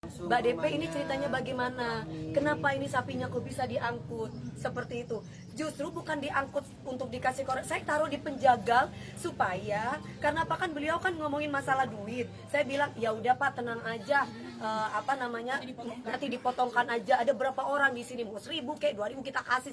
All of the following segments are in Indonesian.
Mbak DP, ini ceritanya bagaimana? Kenapa ini sapinya kok bisa diangkut seperti itu? Justru bukan diangkut untuk dikasih korek, saya taruh di penjagal supaya, karena apa, kan beliau kan ngomongin masalah duit. Saya bilang ya udah Pak, tenang aja, nanti dipotongkan aja. Ada berapa orang di sini, mau 1000 kayak 2000 kita kasih,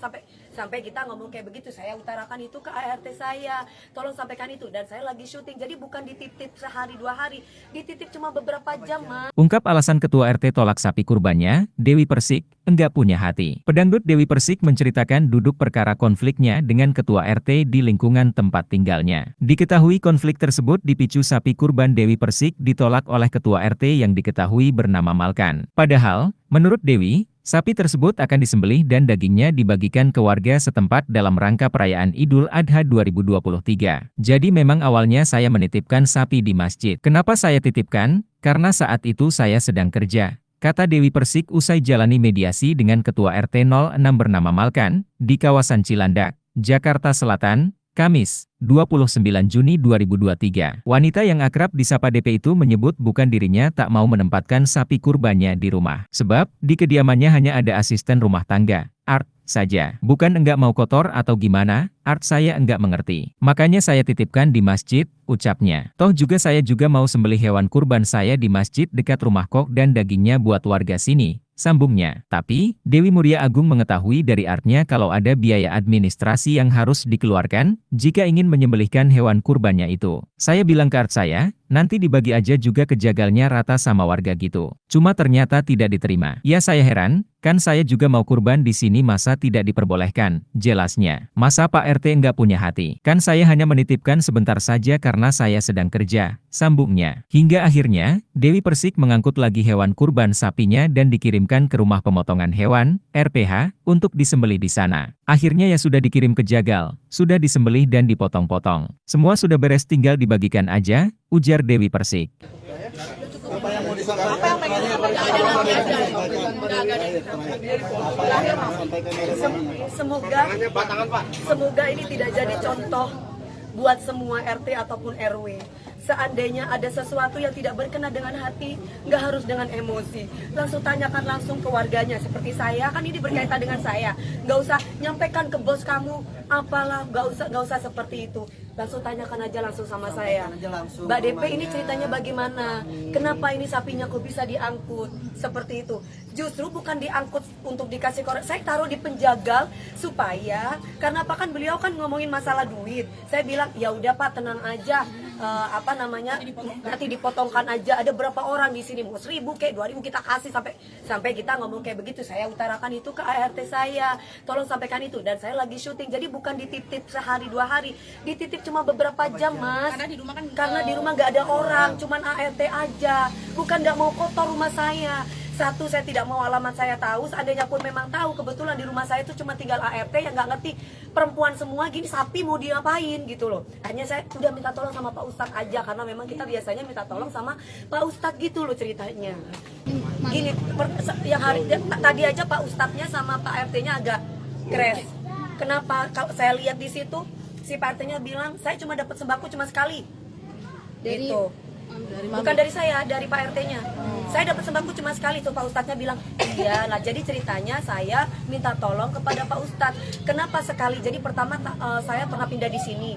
sampai kita ngomong kayak begitu. Saya utarakan itu ke ART saya, tolong sampaikan itu. Dan saya lagi syuting, jadi bukan dititip sehari 2 hari, dititip cuma beberapa jam, Mas. Ungkap alasan Ketua RT tolak sapi kurbannya, Dewi Persik, enggak punya hati. Pedangdut Dewi Persik menceritakan duduk perkara konfliknya dengan Ketua RT di lingkungan tempat tinggalnya. Diketahui konflik tersebut dipicu sapi kurban Dewi Persik ditolak oleh Ketua RT yang diketahui bernama Malkan. Padahal, menurut Dewi, sapi tersebut akan disembelih dan dagingnya dibagikan ke warga setempat dalam rangka perayaan Idul Adha 2023. Jadi memang awalnya saya menitipkan sapi di masjid. Kenapa saya titipkan? Karena saat itu saya sedang kerja, kata Dewi Persik usai jalani mediasi dengan Ketua RT 06 bernama Malkan, di kawasan Cilandak, Jakarta Selatan, Kamis, 29 Juni 2023. Wanita yang akrab disapa DP itu menyebut bukan dirinya tak mau menempatkan sapi kurbannya di rumah. Sebab, di kediamannya hanya ada asisten rumah tangga, Art, saja. Bukan enggak mau kotor atau gimana, Art, saya enggak mengerti. Makanya saya titipkan di masjid, ucapnya. Toh juga saya juga mau sembelih hewan kurban saya di masjid dekat rumah kok dan dagingnya buat warga sini, sambungnya. Tapi, Dewi Muria Agung mengetahui dari Artnya kalau ada biaya administrasi yang harus dikeluarkan jika ingin menyembelihkan hewan kurbannya itu. Saya bilang ke Art saya, nanti dibagi aja juga ke jagalnya rata sama warga gitu. Cuma ternyata tidak diterima. Ya saya heran, kan saya juga mau kurban di sini masa tidak diperbolehkan, jelasnya. Masa Pak RT enggak punya hati? Kan saya hanya menitipkan sebentar saja karena saya sedang kerja, sambungnya. Hingga akhirnya, Dewi Persik mengangkut lagi hewan kurban sapinya dan dikirimkan ke rumah pemotongan hewan, RPH, untuk disembelih di sana. Akhirnya ya sudah dikirim ke jagal, sudah disembelih dan dipotong-potong. Semua sudah beres tinggal dibagikan aja, ujar Dewi Persik. Apa yang mau disampaikan? Semoga ini tidak jadi contoh buat semua RT ataupun RW. Seandainya ada sesuatu yang tidak berkenan dengan hati, nggak harus dengan emosi. Langsung tanyakan langsung ke warganya. Seperti saya, kan ini berkaitan dengan saya. Nggak usah nyampaikan ke bos kamu, apalah, nggak usah seperti itu. Langsung tanyakan aja langsung sama saya. Mbak DP, ini ceritanya bagaimana? Kenapa ini sapinya kok bisa diangkut seperti itu? Justru bukan diangkut untuk dikasih korek, saya taruh di penjagal supaya, karena apa, kan beliau kan ngomongin masalah duit. Saya bilang ya udah Pak, tenang aja, nanti dipotongkan aja. Ada berapa orang di sini, mau 1000 kayak 2000 kita kasih, sampai kita ngomong kayak begitu. Saya utarakan itu ke ART saya, tolong sampaikan itu. Dan saya lagi syuting, jadi bukan dititip sehari 2 hari, dititip cuma beberapa jam, Mas. Karena di rumah nggak ada orang, cuman ART aja. Bukan nggak mau kotor rumah saya. Satu, saya tidak mau alamat saya tahu. Seandainya pun memang tahu, kebetulan di rumah saya itu cuma tinggal ART yang nggak ngerti. Perempuan semua gini, sapi mau diapain gitu loh. Akhirnya saya udah minta tolong sama Pak Ustadz aja, karena memang kita biasanya minta tolong sama Pak Ustadz gitu loh ceritanya. Gini, tadi aja Pak Ustadznya sama Pak RT-nya agak crash. Kenapa? Kalau saya lihat di situ, si Pak RT-nya bilang saya cuma dapat sembako cuma sekali. Gitu. Bukan dari saya, dari Pak RT-nya. Saya dapat sembako cuma sekali, tuh Pak Ustadznya bilang iya. Nah jadi ceritanya saya minta tolong kepada Pak Ustadz. Kenapa sekali? Jadi pertama saya pernah pindah di sini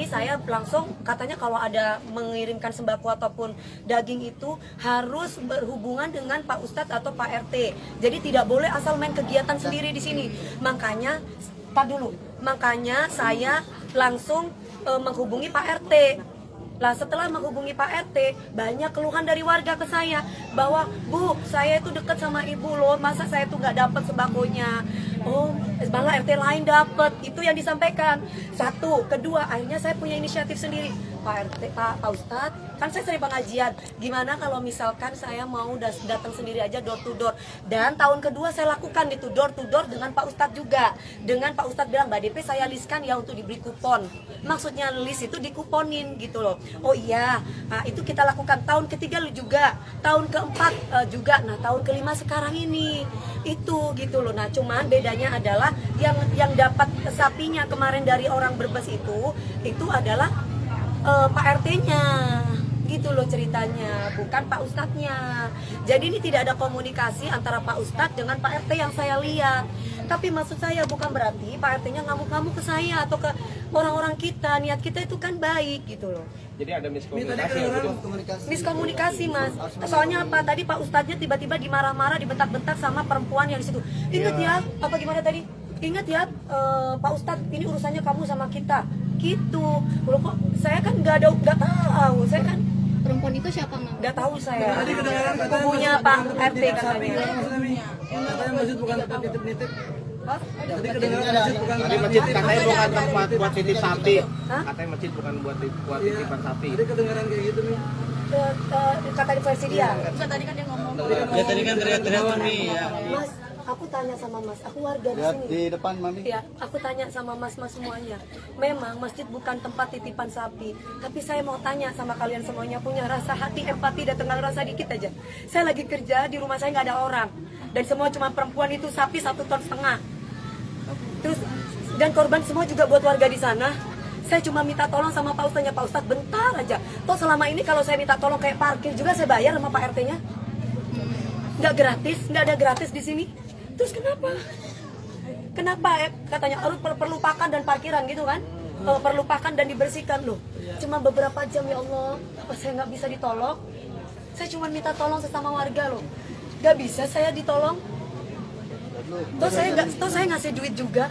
saya langsung katanya kalau ada mengirimkan sembako ataupun daging itu harus berhubungan dengan Pak Ustadz atau Pak RT. Jadi tidak boleh asal main kegiatan sendiri di sini. Makanya saya langsung menghubungi Pak RT. Lah setelah menghubungi Pak RT, banyak keluhan dari warga ke saya bahwa Bu, saya itu dekat sama ibu loh, masa saya tuh nggak dapat sembakonya. Oh, malah RT lain dapat. Itu yang disampaikan. Satu, kedua, akhirnya saya punya inisiatif sendiri. Pak RT, Pak Ustadz, kan saya sering pengajian. Gimana kalau misalkan saya mau datang sendiri aja door to door. Dan tahun kedua saya lakukan itu door to door dengan Pak Ustadz juga. Dengan Pak Ustadz bilang, Mbak DP saya listkan ya untuk diberi kupon. Maksudnya list itu dikuponin gitu loh. Oh iya, nah, itu kita lakukan tahun ketiga juga, tahun keempat juga, nah tahun kelima sekarang ini itu gitu loh. Nah cuman bedanya adalah yang dapat sapinya kemarin dari orang Brebes itu adalah Pak RT-nya gitu loh ceritanya, bukan Pak Ustadznya. Jadi ini tidak ada komunikasi antara Pak Ustadz dengan Pak RT yang saya lihat. Tapi maksud saya bukan berarti Pak RT-nya ngamuk-ngamuk ke saya atau ke orang-orang kita. Niat kita itu kan baik gitu loh. Jadi ada miskomunikasi ya, Bu? Miskomunikasi mas. Soalnya apa? Tadi Pak Ustadznya tiba-tiba dimarah-marah, dibentak-bentak sama perempuan yang di situ. Ingat ya, apa gimana tadi? Ingat ya, Pak Ustadz, ini urusannya kamu sama kita. Gitu. Loh kok saya kan nggak tahu. Saya kan Perempuan itu siapa Mama? nggak tahu saya. Kubunya Pak RT katanya. Katanya masjid bukan tempat nitip-nitip. Tadi kedengaran masjid bukan Tadi masjid katanya bukan tempat buat titip sapi. Hah? Katanya masjid bukan buat titipan sapi. Tadi kedengaran kayak gitu nih. Kata di versi dia. Tadi kan dia ngomong. Ya tadi kan teriak-teriak Mami ya. Mas, aku tanya sama Mas, aku warga di Lihat sini. di depan Mami. Ya, aku tanya sama mas-mas semuanya. Memang masjid bukan tempat titipan sapi. Tapi saya mau tanya sama kalian semuanya, punya rasa hati, empati, dan tinggal rasa dikit aja. Saya lagi kerja, di rumah saya nggak ada orang. Dan semua cuma perempuan itu sapi 1,5 ton. Terus, dan korban semua juga buat warga di sana. Saya cuma minta tolong sama Pak Ustadznya, Pak Ustadz bentar aja. Toh selama ini kalau saya minta tolong kayak parkir juga saya bayar sama Pak RT-nya. Nggak gratis, nggak ada gratis di sini. Terus kenapa? Kenapa katanya harus perlupakan dan parkiran gitu kan? Perlupakan dan dibersihkan loh. Cuma beberapa jam ya Allah, apa saya nggak bisa ditolong? Saya cuma minta tolong sesama warga loh. Nggak bisa saya ditolong. Toh saya ngasih duit juga.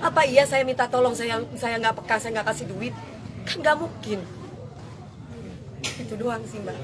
Apa iya saya minta tolong saya nggak peka, saya nggak kasih duit? Kan nggak mungkin. Itu doang sih Mbak.